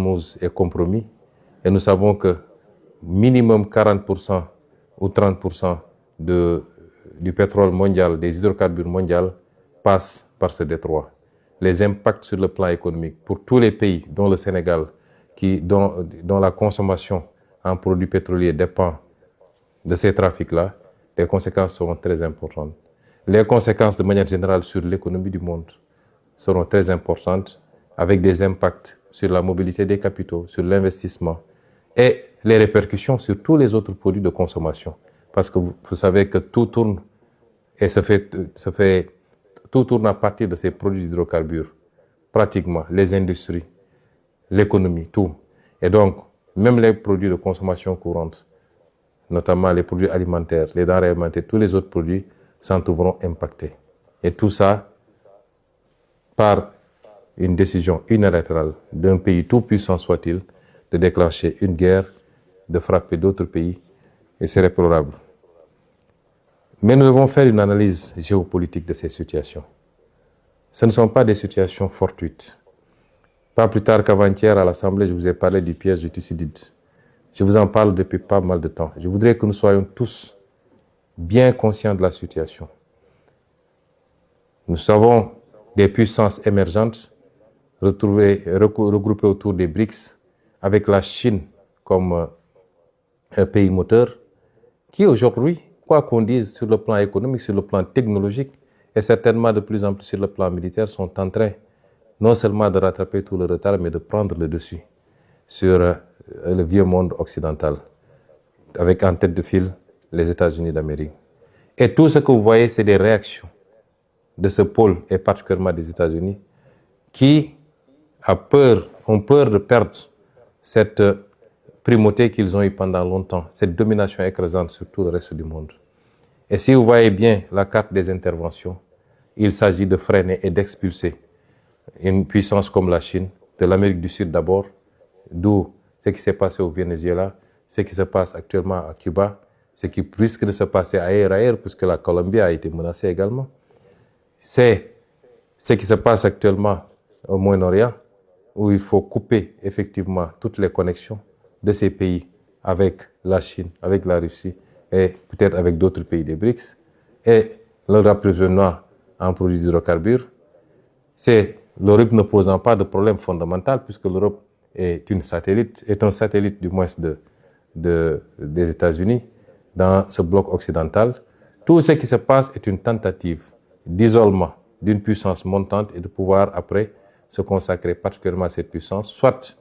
Hormuz est compromis et nous savons que minimum 40% ou 30% du pétrole mondial, des hydrocarbures mondiaux passent par ce détroit. Les impacts sur le plan économique pour tous les pays, dont le Sénégal, dont la consommation en produits pétroliers dépend de ces trafics-là, les conséquences seront très importantes. Les conséquences de manière générale sur l'économie du monde seront très importantes, avec des impacts sur la mobilité des capitaux, sur l'investissement et les répercussions sur tous les autres produits de consommation. Parce que vous savez que tout tourne et tout tourne à partir de ces produits d'hydrocarbures, pratiquement, les industries, l'économie, tout. Et donc, même les produits de consommation courante, notamment les produits alimentaires, les denrées alimentaires, tous les autres produits s'en trouveront impactés. Et tout ça par une décision unilatérale d'un pays tout puissant soit-il de déclencher une guerre, de frapper d'autres pays, et c'est déplorable. Mais nous devons faire une analyse géopolitique de ces situations. Ce ne sont pas des situations fortuites. Pas plus tard qu'avant-hier, à l'Assemblée, je vous ai parlé du piège de Thucydide. Je vous en parle depuis pas mal de temps. Je voudrais que nous soyons tous bien conscients de la situation. Nous avons des puissances émergentes regroupées autour des BRICS, avec la Chine comme un pays moteur, qui aujourd'hui, quoi qu'on dise sur le plan économique, sur le plan technologique, et certainement de plus en plus sur le plan militaire, sont en train non seulement de rattraper tout le retard, mais de prendre le dessus sur le vieux monde occidental, avec en tête de file les États-Unis d'Amérique. Et tout ce que vous voyez, c'est des réactions de ce pôle, et particulièrement des États-Unis, qui ont peur de perdre cette primauté qu'ils ont eue pendant longtemps, cette domination écrasante sur tout le reste du monde. Et si vous voyez bien la carte des interventions, il s'agit de freiner et d'expulser une puissance comme la Chine, de l'Amérique du Sud d'abord, d'où ce qui s'est passé au Venezuela, ce qui se passe actuellement à Cuba, ce qui risque de se passer ailleurs, puisque la Colombie a été menacée également. C'est ce qui se passe actuellement au Moyen-Orient, où il faut couper effectivement toutes les connexions de ces pays avec la Chine, avec la Russie et peut-être avec d'autres pays des BRICS, et leur approvisionnement en produits d'hydrocarbures. L'Europe ne posant pas de problème fondamental, puisque l'Europe est un satellite du moins des États-Unis dans ce bloc occidental. Tout ce qui se passe est une tentative d'isolement d'une puissance montante et de pouvoir après se consacrer particulièrement à cette puissance, soit